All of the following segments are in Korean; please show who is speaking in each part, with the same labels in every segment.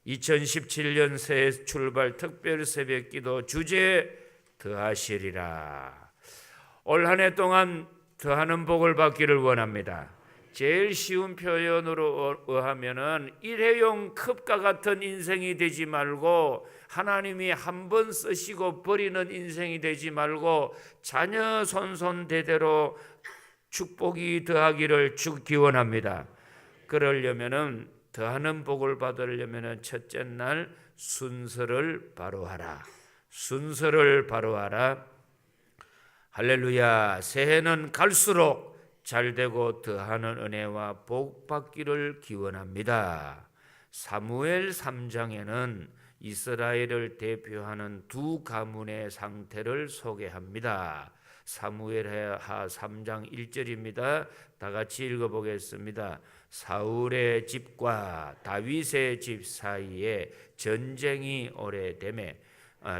Speaker 1: 2017년 새해 출발 특별 새벽기도 주제 더하시리라. 올 한 해 동안 더하는 복을 받기를 원합니다. 제일 쉬운 표현으로 하면은 일회용 컵과 같은 인생이 되지 말고, 하나님이 한 번 쓰시고 버리는 인생이 되지 말고 자녀 손손대대로 축복이 더하기를 기원합니다. 그러려면은, 더하는 복을 받으려면은 첫째 날 순서를 바로 하라. 순서를 바로 하라. 할렐루야. 새해는 갈수록 잘되고 더하는 은혜와 복 받기를 기원합니다. 사무엘 3장에는 이스라엘을 대표하는 두 가문의 상태를 소개합니다. 사무엘하 3장 1절입니다. 다 같이 읽어보겠습니다. 사울의 집과 다윗의 집 사이에 전쟁이 오래되매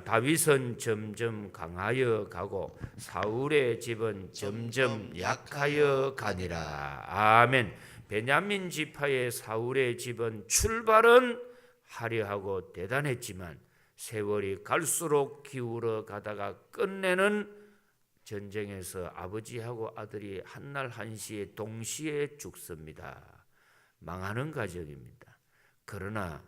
Speaker 1: 다윗은 점점 강하여 가고 사울의 집은 점점 약하여 가니라. 아멘. 베냐민 지파의 사울의 집은 출발은 화려하고 대단했지만 세월이 갈수록 기울어 가다가 끝내는 전쟁에서 아버지하고 아들이 한날 한시에 동시에 죽습니다. 망하는 가정입니다. 그러나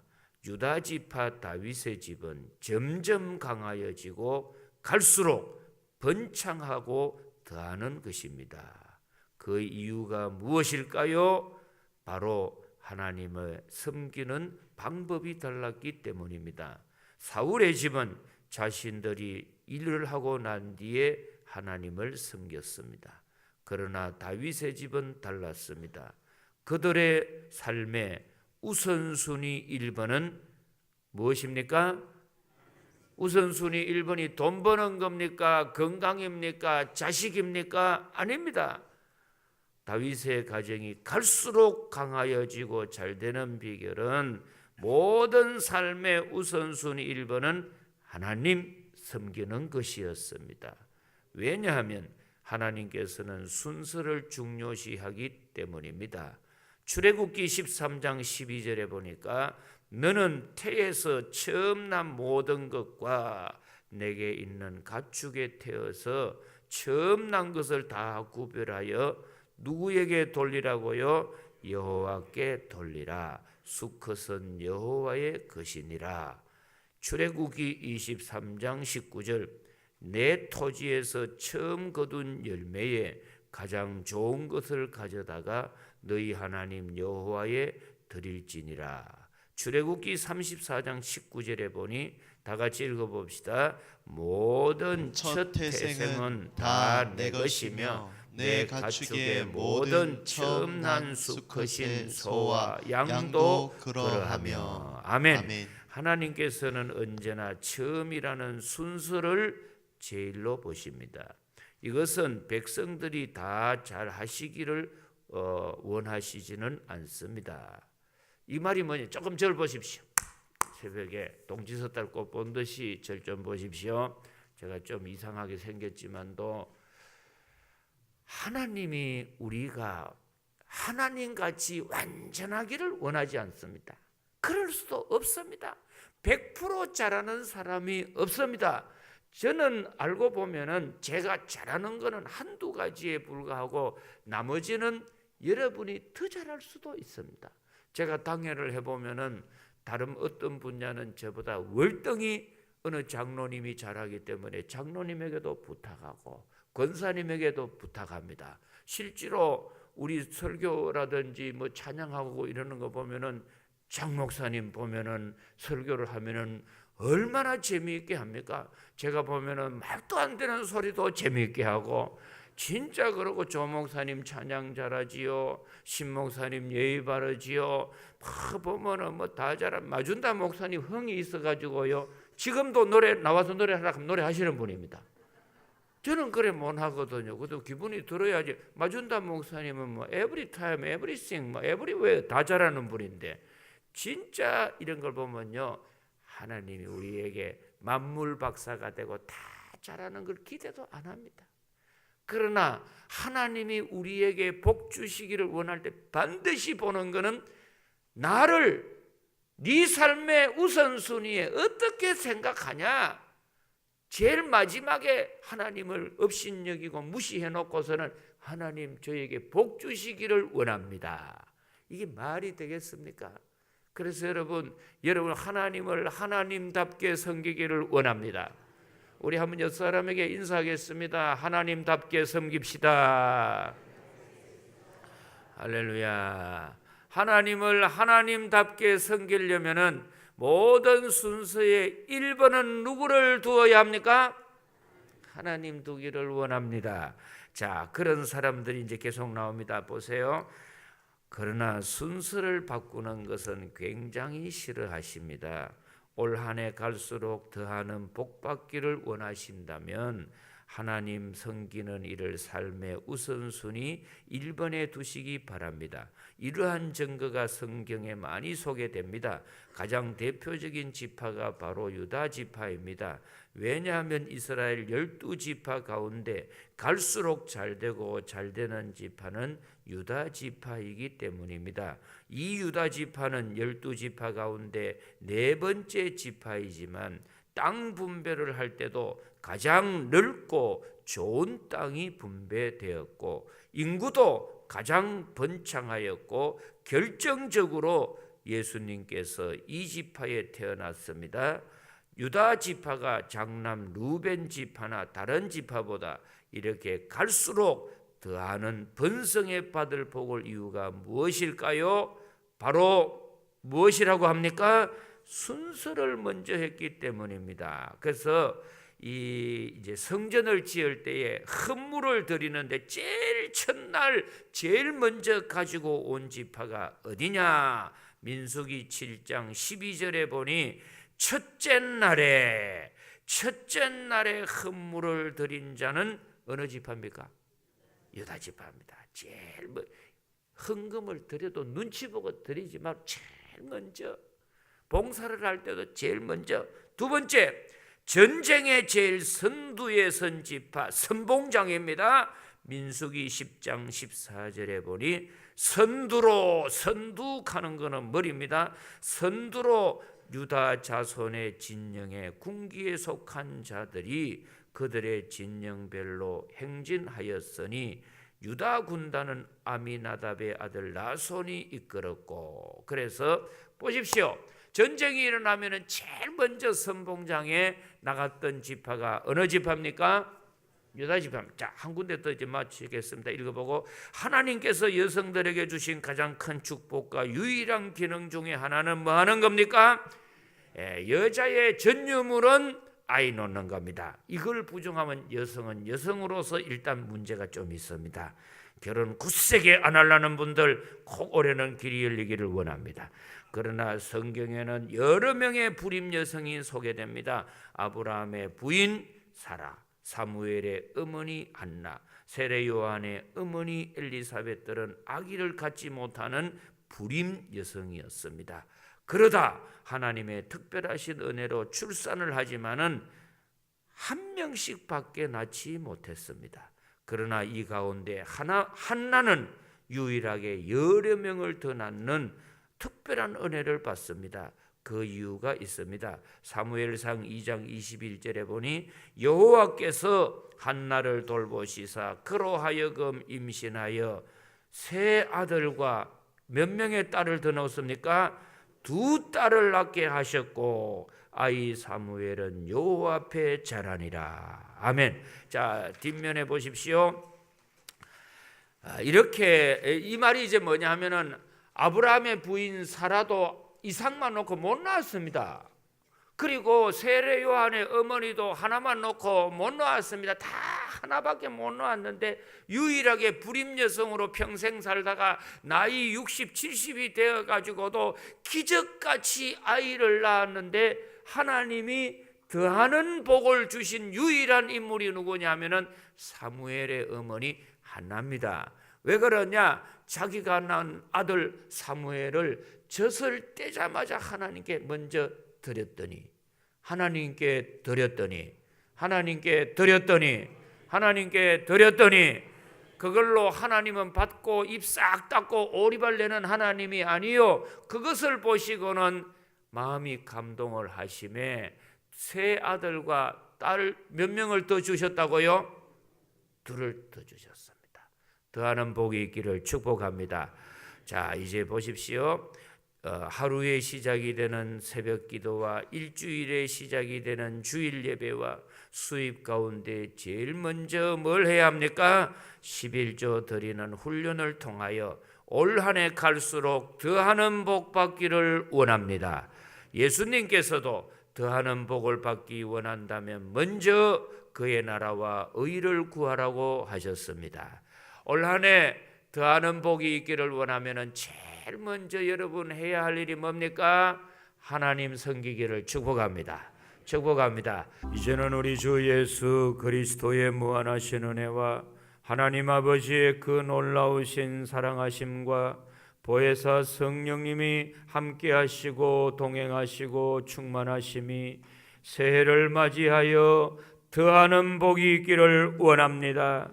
Speaker 1: 유다 지파 다윗의 집은 점점 강하여지고 갈수록 번창하고 더하는 것입니다. 그 이유가 무엇일까요? 바로 하나님을 섬기는 방법이 달랐기 때문입니다. 사울의 집은 자신들이 일을 하고 난 뒤에 하나님을 섬겼습니다. 그러나 다윗의 집은 달랐습니다. 그들의 삶의 우선순위 1번은 무엇입니까? 우선순위 1번이 돈 버는 겁니까? 건강입니까? 자식입니까? 아닙니다. 다윗의 가정이 갈수록 강하여지고 잘되는 비결은 모든 삶의 우선순위 1번은 하나님 섬기는 것이었습니다. 왜냐하면 하나님께서는 순서를 중요시하기 때문입니다. 출애굽기 13장 12절에 보니까 너는 태에서 처음 난 모든 것과 내게 있는 가축에 태어서 처음 난 것을 다 구별하여 누구에게 돌리라고요? 여호와께 돌리라. 수컷은 여호와의 것이니라. 출애굽기 23장 19절 내 토지에서 처음 거둔 열매에 가장 좋은 것을 가져다가 너희 하나님 여호와에 드릴지니라. 출애굽기 34장 19절에 보니 다 같이 읽어봅시다. 모든 첫 태생은 다 내 것이며 내 가축의 모든 처음 난 수컷인 소와 양도 그러하며. 아멘. 아멘. 하나님께서는 언제나 처음이라는 순서를 제일로 보십니다. 이것은 백성들이 다 잘 하시기를 원하시지는 않습니다. 이 말이 뭐냐? 조금 절 보십시오. 새벽에 동지섣달 꽃 본 듯이 절 좀 보십시오. 제가 좀 이상하게 생겼지만도 하나님이 우리가 하나님같이 완전하기를 원하지 않습니다. 그럴 수도 없습니다. 100% 잘하는 사람이 없습니다. 저는 알고 보면은 제가 잘하는 거는 한두 가지에 불과하고 나머지는 여러분이 더 잘할 수도 있습니다. 제가 당회를 해보면은 다른 어떤 분야는 저보다 월등히 어느 장로님이 잘하기 때문에 장로님에게도 부탁하고 권사님에게도 부탁합니다. 실제로 우리 설교라든지 뭐 찬양하고 이러는 거 보면은 장 목사님 보면은 설교를 하면은 얼마나 재미있게 합니까? 제가 보면은 말도 안 되는 소리도 재미있게 하고, 진짜 그러고 조 목사님 찬양 잘하지요. 신 목사님 예의 바르지요. 막 보면은 뭐 다 잘한 마준다 목사님 흥이 있어가지고요. 지금도 노래 나와서 노래하라 하면 노래하시는 분입니다. 저는 그래 못 하거든요. 그래도 기분이 들어야지. 마준다 목사님은 뭐 every time, everything, 뭐 everywhere 다 잘하는 분인데, 진짜 이런 걸 보면요, 하나님이 우리에게 만물 박사가 되고 다 잘하는 걸 기대도 안 합니다. 그러나 하나님이 우리에게 복 주시기를 원할 때 반드시 보는 것은 나를 네 삶의 우선순위에 어떻게 생각하냐? 제일 마지막에 하나님을 업신여기고 무시해 놓고서는 하나님 저에게 복 주시기를 원합니다. 이게 말이 되겠습니까? 그래서 여러분 하나님을 하나님답게 섬기기를 원합니다. 우리 한번 옆 사람에게 인사하겠습니다. 하나님답게 섬깁시다. 할렐루야. 하나님을 하나님답게 섬기려면은 모든 순서의 1번은 누구를 두어야 합니까? 하나님 두기를 원합니다. 자, 그런 사람들이 이제 계속 나옵니다. 보세요. 그러나 순서를 바꾸는 것은 굉장히 싫어하십니다. 올 한 해 갈수록 더하는 복 받기를 원하신다면 하나님 섬기는 일을 삶의 우선순위 1번에 두시기 바랍니다. 이러한 증거가 성경에 많이 소개됩니다. 가장 대표적인 지파가 바로 유다 지파입니다. 왜냐하면 이스라엘 12지파 가운데 갈수록 잘되고 잘되는 지파는 유다 지파이기 때문입니다. 이 유다 지파는 12지파 가운데 네 번째 지파이지만 땅 분배를 할 때도 가장 넓고 좋은 땅이 분배되었고 인구도 가장 번창하였고 결정적으로 예수님께서 이 지파에 태어났습니다. 유다 지파가 장남 루벤 지파나 다른 지파보다 이렇게 갈수록 더하는 번성에 받을 복을 이유가 무엇일까요? 바로 무엇이라고 합니까? 순서를 먼저 했기 때문입니다. 그래서 이제 성전을 지을 때에 헌물을 드리는데 제일 첫날 제일 먼저 가지고 온 지파가 어디냐? 민수기 7장 12절에 보니 첫째 날에 헌물을 드린 자는 어느 지파입니까? 유다 지파입니다. 제일 헌금을 드려도 눈치 보고 드리지 말고 제일 먼저, 봉사를 할 때도 제일 먼저. 두 번째, 전쟁의 제일 선두에 선 지파 선봉장입니다. 민수기 10장 14절에 보니 선두 가는 거는 머리입니다. 선두로 유다 자손의 진영에 군기에 속한 자들이 그들의 진영별로 행진하였으니 유다 군단은 아미나답의 아들 나손이 이끌었고, 그래서 보십시오. 전쟁이 일어나면 제일 먼저 선봉장에 나갔던 지파가 어느 지파입니까? 유다 지파입니다. 자, 한 군데 더 이제 마치겠습니다. 읽어보고, 하나님께서 여성들에게 주신 가장 큰 축복과 유일한 기능 중에 하나는 뭐 하는 겁니까? 여자의 전유물은 아이 놓는 겁니다. 이걸 부정하면 여성은 여성으로서 일단 문제가 좀 있습니다. 결혼 굳세게 안 하려는 분들 꼭 올해는 길이 열리기를 원합니다. 그러나 성경에는 여러 명의 불임 여성이 소개됩니다. 아브라함의 부인 사라, 사무엘의 어머니 한나, 세례 요한의 어머니 엘리사벳들은 아기를 갖지 못하는 불임 여성이었습니다. 그러다 하나님의 특별하신 은혜로 출산을 하지만은 한 명씩밖에 낳지 못했습니다. 그러나 이 가운데 한나는 유일하게 여러 명을 더 낳는 특별한 은혜를 받습니다. 그 이유가 있습니다. 사무엘상 2장 21절에 보니 여호와께서 한나를 돌보시사 그로 하여금 임신하여 세 아들과 몇 명의 딸을 더 낳습니까? 두 딸을 낳게 하셨고 아이 사무엘은 여호와 앞에 자라니라. 아멘. 자, 뒷면에 보십시오. 이렇게 이 말이 이제 뭐냐 하면은 아브라함의 부인 사라도 이삭만 놓고 못 낳았습니다. 그리고 세례 요한의 어머니도 하나만 놓고 못 낳았습니다. 다 하나밖에 못 낳았는데 유일하게 불임 여성으로 평생 살다가 나이 60, 70이 되어 가지고도 기적같이 아이를 낳았는데 하나님이 더하는 복을 주신 유일한 인물이 누구냐면은 사무엘의 어머니 한나입니다. 왜 그러냐? 자기가 낳은 아들 사무엘을 젖을 떼자마자 하나님께 먼저 드렸더니 그걸로 하나님은 받고 입 싹 닫고 오리발 내는 하나님이 아니요, 그것을 보시고는 마음이 감동을 하심에 세 아들과 딸 몇 명을 더 주셨다고요? 2을 더 주셨습니다. 더하는 복이 있기를 축복합니다. 자, 이제 보십시오. 하루의 시작이 되는 새벽 기도와 일주일의 시작이 되는 주일 예배와 수입 가운데 제일 먼저 뭘 해야 합니까? 11조 드리는 훈련을 통하여 올 한 해 갈수록 더하는 복 받기를 원합니다. 예수님께서도 더하는 복을 받기 원한다면 먼저 그의 나라와 의를 구하라고 하셨습니다. 올 한 해 더하는 복이 있기를 원하면 제일 먼저 여러분 해야 할 일이 뭡니까? 하나님 섬기기를 축복합니다. 축복합니다. 이제는 우리 주 예수 그리스도의 무한하신 은혜와 하나님 아버지의 그 놀라우신 사랑하심과 보혜사 성령님이 함께 하시고 동행하시고 충만하심이 새해를 맞이하여 더하는 복이 있기를 원합니다.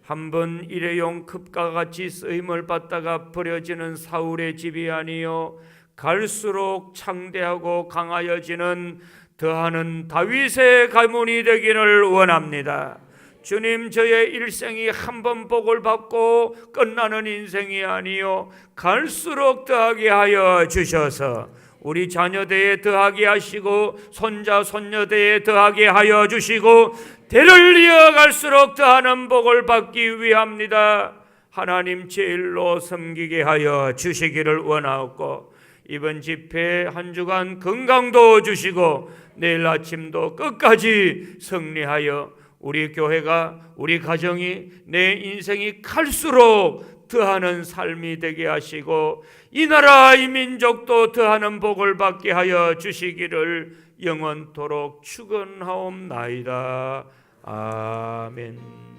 Speaker 1: 한번 일회용 컵과 같이 쓰임을 받다가 버려지는 사울의 집이 아니요 갈수록 창대하고 강하여지는 더하는 다윗의 가문이 되기를 원합니다. 주님, 저의 일생이 한 번 복을 받고 끝나는 인생이 아니요 갈수록 더하게 하여 주셔서 우리 자녀대에 더하게 하시고 손자 손녀대에 더하게 하여 주시고 대를 이어갈수록 더하는 복을 받기 위함이다. 하나님 제일로 섬기게 하여 주시기를 원하옵고 이번 집회 한 주간 건강도 주시고 내일 아침도 끝까지 승리하여 우리 교회가 우리 가정이 내 인생이 갈수록 더하는 삶이 되게 하시고 이 나라 이 민족도 더하는 복을 받게 하여 주시기를 영원토록 축원하옵나이다. 아멘.